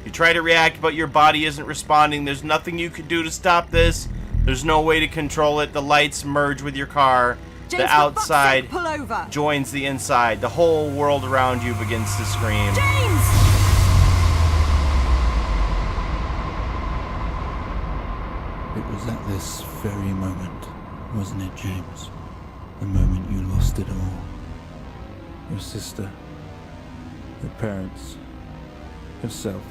You try to react, but your body isn't responding. There's nothing you could do to stop this. There's no way to control it. The lights merge with your car. James, the outside pull over. Joins the inside. The whole world around you begins to scream. James! It was at this very moment, wasn't it, James? The moment you lost it all. Your sister, your parents, yourself.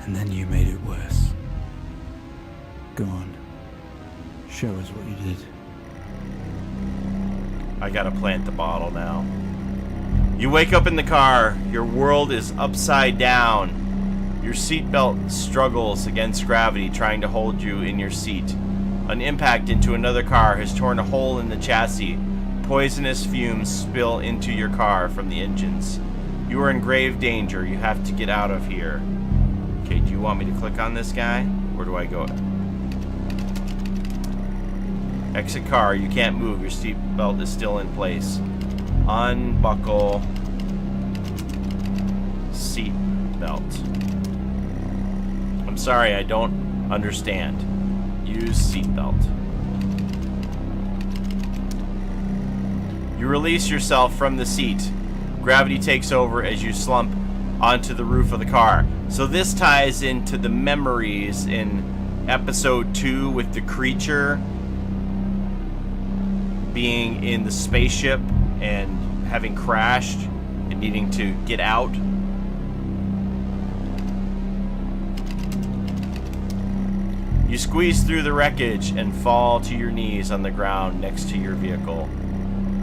And then you made it worse. Go on. Show us what you did. I gotta plant the bottle now. You wake up in the car. Your world is upside down. Your seatbelt struggles against gravity, trying to hold you in your seat. An impact into another car has torn a hole in the chassis. Poisonous fumes spill into your car from the engines. You are in grave danger. You have to get out of here. Okay, do you want me to click on this guy? Where do I go? Exit car. You can't move. Your seatbelt is still in place. Unbuckle seatbelt. I'm sorry, I don't understand. Use seatbelt. You You release yourself from the seat. Gravity takes over as you slump onto the roof of the car. So this ties into the memories in episode 2 with the creature being in the spaceship and having crashed and needing to get out. You squeeze through the wreckage and fall to your knees on the ground next to your vehicle.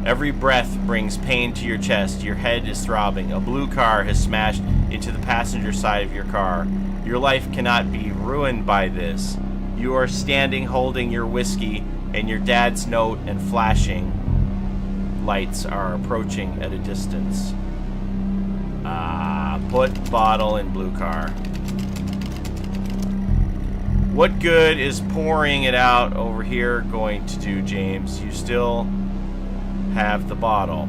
Every breath brings pain to your chest. Your head is throbbing. A blue car has smashed into the passenger side of your car. Your life cannot be ruined by this. You are standing holding your whiskey, and your dad's note and flashing lights are approaching at a distance. Put bottle in blue car. What good is pouring it out over here going to do, James? You still have the bottle.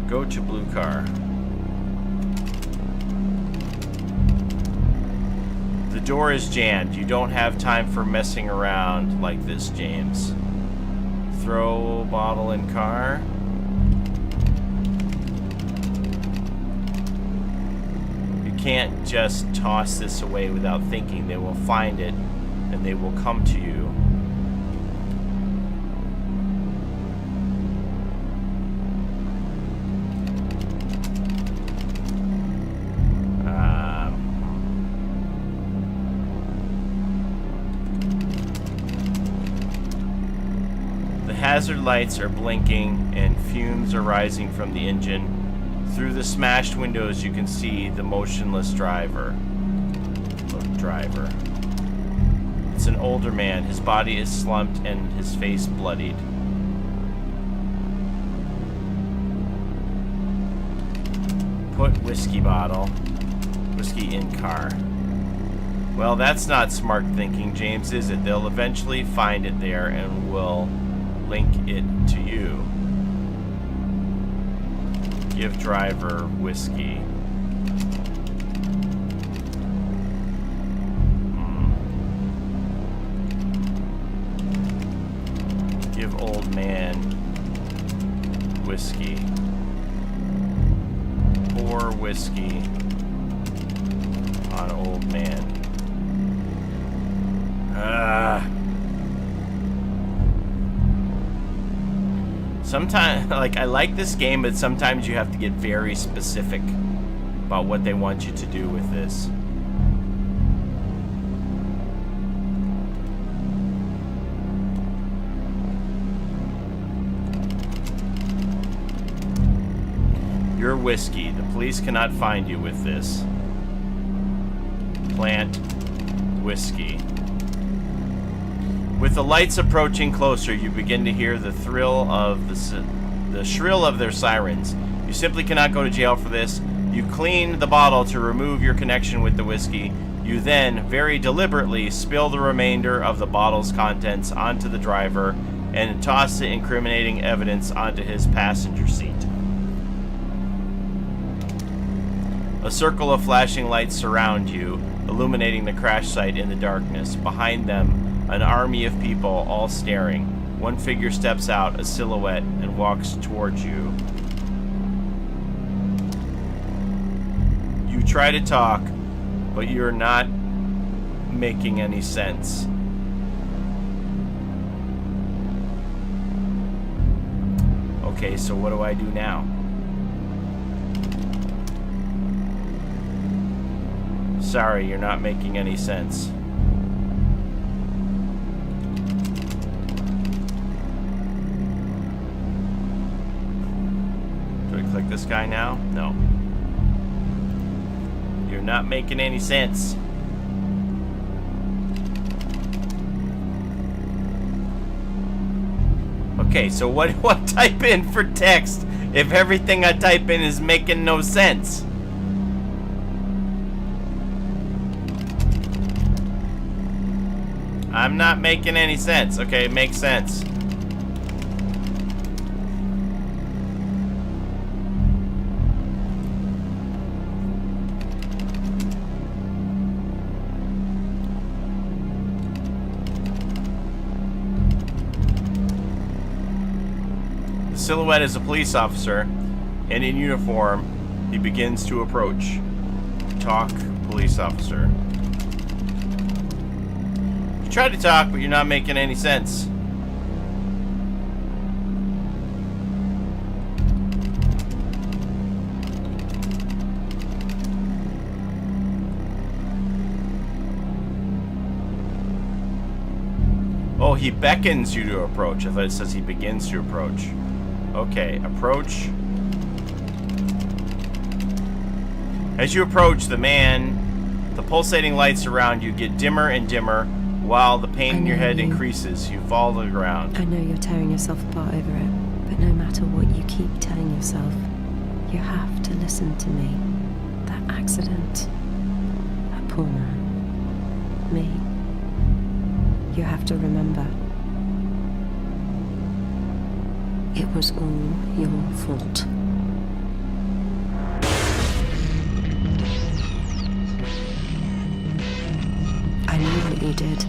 Go to blue car. The door is jammed. You don't have time for messing around like this, James. Throw bottle in car. Can't just toss this away without thinking. They will find it and they will come to you. The hazard lights are blinking and fumes are rising from the engine. Through the smashed windows, you can see the motionless driver. It's an older man. His body is slumped and his face bloodied. Put whiskey in car. Well, that's not smart thinking, James, is it? They'll eventually find it there and will link it to you. Give driver whiskey. Give old man whiskey. Pour whiskey on old man. Sometimes, like, I like this game, but sometimes you have to get very specific about what they want you to do with this. Your whiskey. The police cannot find you with this. Plant whiskey. With the lights approaching closer, you begin to hear the thrill of the shrill of their sirens. You simply cannot go to jail for this. You clean the bottle to remove your connection with the whiskey. You then, very deliberately, spill the remainder of the bottle's contents onto the driver and toss the incriminating evidence onto his passenger seat. A circle of flashing lights surround you, illuminating the crash site in the darkness. Behind them, an army of people, all staring. One figure steps out, a silhouette, and walks towards you. You try to talk, but you're not making any sense. Okay, so what do I do now? Sorry, you're not making any sense. Click this guy now? No. You're not making any sense. Okay, so what do I type in for text if everything I type in is making no sense? I'm not making any sense. Okay, it makes sense. The silhouette is a police officer, and in uniform, he begins to approach. Talk, police officer. You try to talk, but you're not making any sense. Oh, he beckons you to approach. I thought it says he begins to approach. Okay, approach. As you approach the man, the pulsating lights around you get dimmer and dimmer while the pain in your head increases. You fall to the ground. I know you're tearing yourself apart over it, but no matter what you keep telling yourself, you have to listen to me. That accident, that poor man, me. You have to remember, it was all your fault. I know what you did.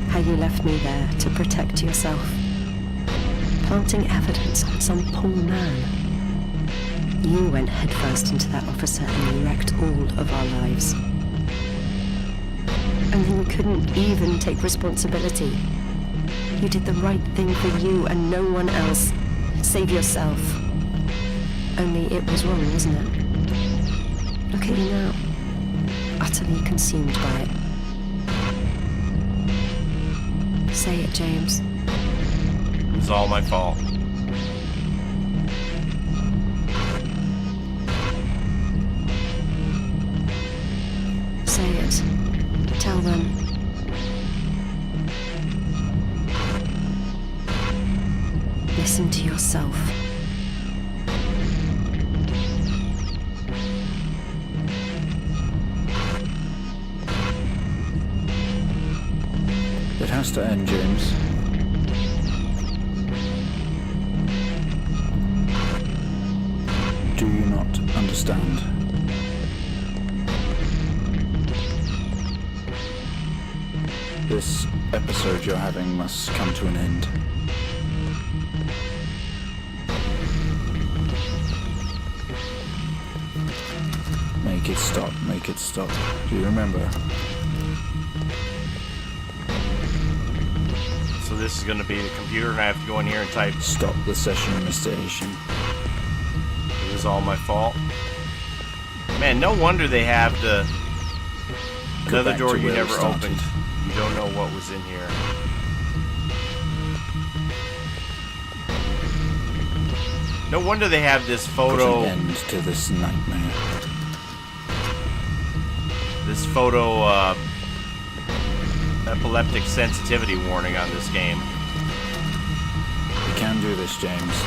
How you left me there to protect yourself. Planting evidence on some poor man. You went headfirst into that officer and you wrecked all of our lives. And then you couldn't even take responsibility. You did the right thing for you and no one else. Save yourself. Only it was wrong, wasn't it? Look at you now. Utterly consumed by it. Say it, James. It was all my fault. Say it. Tell them. Listen to yourself. It has to end, James. Do you not understand? This episode you're having must come to an end. Make it stop, make it stop. Do you remember? So this is going to be the computer and I have to go in here and type, Stop the session, Mr. Asian. it was all my fault. Man, no wonder they have the Go another back door to you where we never started. opened. You don't know what was in here. No wonder they have this Put photo, an end to this nightmare. epileptic sensitivity warning on this game. You can do this, James.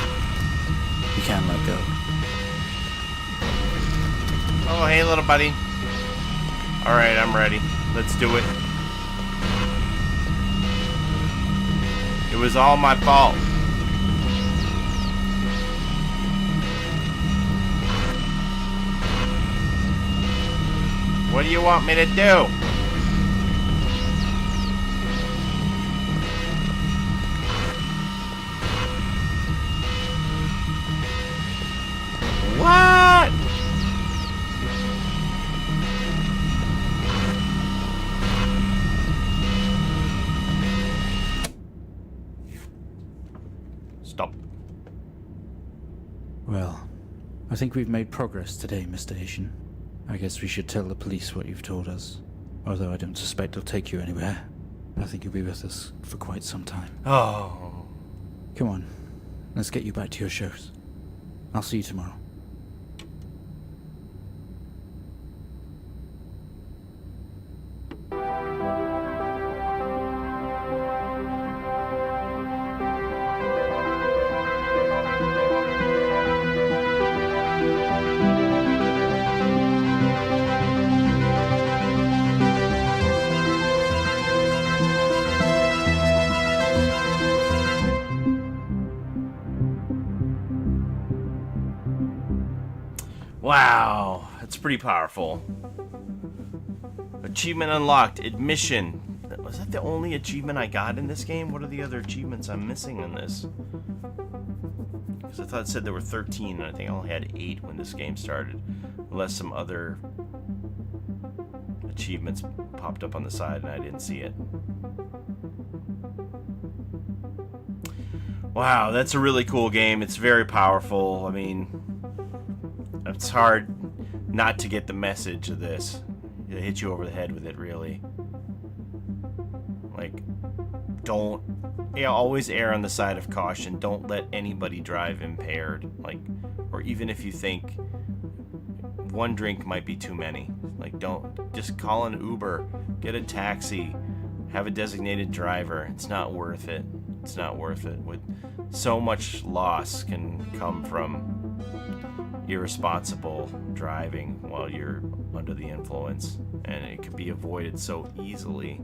You can let go. Oh, hey, little buddy. All right, I'm ready. Let's do it. It was all my fault. What do you want me to do? What? Stop. Well, I think we've made progress today, Mr. Asian. I guess we should tell the police what you've told us. Although I don't suspect they'll take you anywhere. I think you'll be with us for quite some time. Oh. Come on, let's get you back to your shows. I'll see you tomorrow. Wow, that's pretty powerful. Achievement unlocked. Admission. Was that the only achievement I got in this game? What are the other achievements I'm missing in this? Because I thought it said there were 13, and I think I only had 8 when this game started. Unless some other achievements popped up on the side and I didn't see it. Wow, that's a really cool game. It's very powerful. I mean, it's hard not to get the message of this. It hits you over the head with it, really. Like, don't... Yeah, always err on the side of caution. Don't let anybody drive impaired. Like, or even if you think one drink might be too many. Like, don't... Just call an Uber. Get a taxi. Have a designated driver. It's not worth it. It's not worth it. With so much loss can come from irresponsible driving while you're under the influence, and it can be avoided so easily.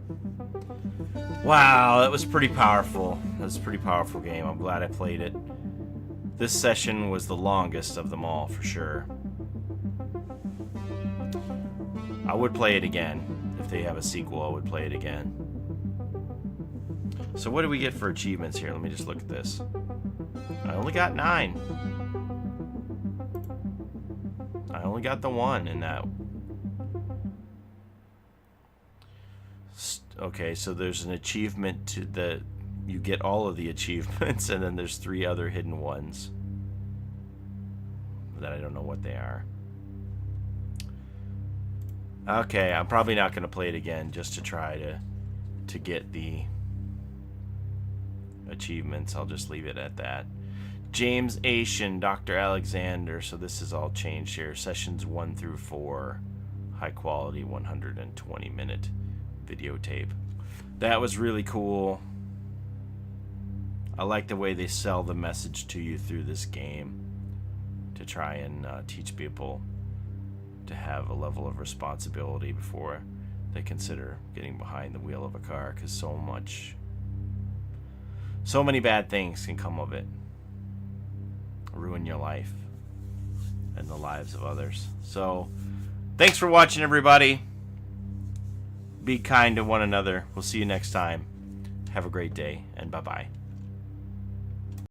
Wow, that was pretty powerful. That was a pretty powerful game. I'm glad I played it. This session was the longest of them all, for sure. I would play it again. If they have a sequel, I would play it again. So what do we get for achievements here? Let me just look at this. I only got 9. I only got the 1 in that. Okay, so there's an achievement to the... You get all of the achievements, and then there's 3 other hidden ones that I don't know what they are. Okay, I'm probably not going to play it again just to try to get the achievements. I'll just leave it at that. James Asian, Dr. Alexander. So this is all changed here. Sessions 1 through 4. High quality 120-minute videotape. That was really cool. I like the way they sell the message to you through this game to try and teach people to have a level of responsibility before they consider getting behind the wheel of a car, because so many bad things can come of it. Ruin your life and the lives of others. So, thanks for watching, everybody. Be kind to one another. We'll see you next time. Have a great day, and bye-bye.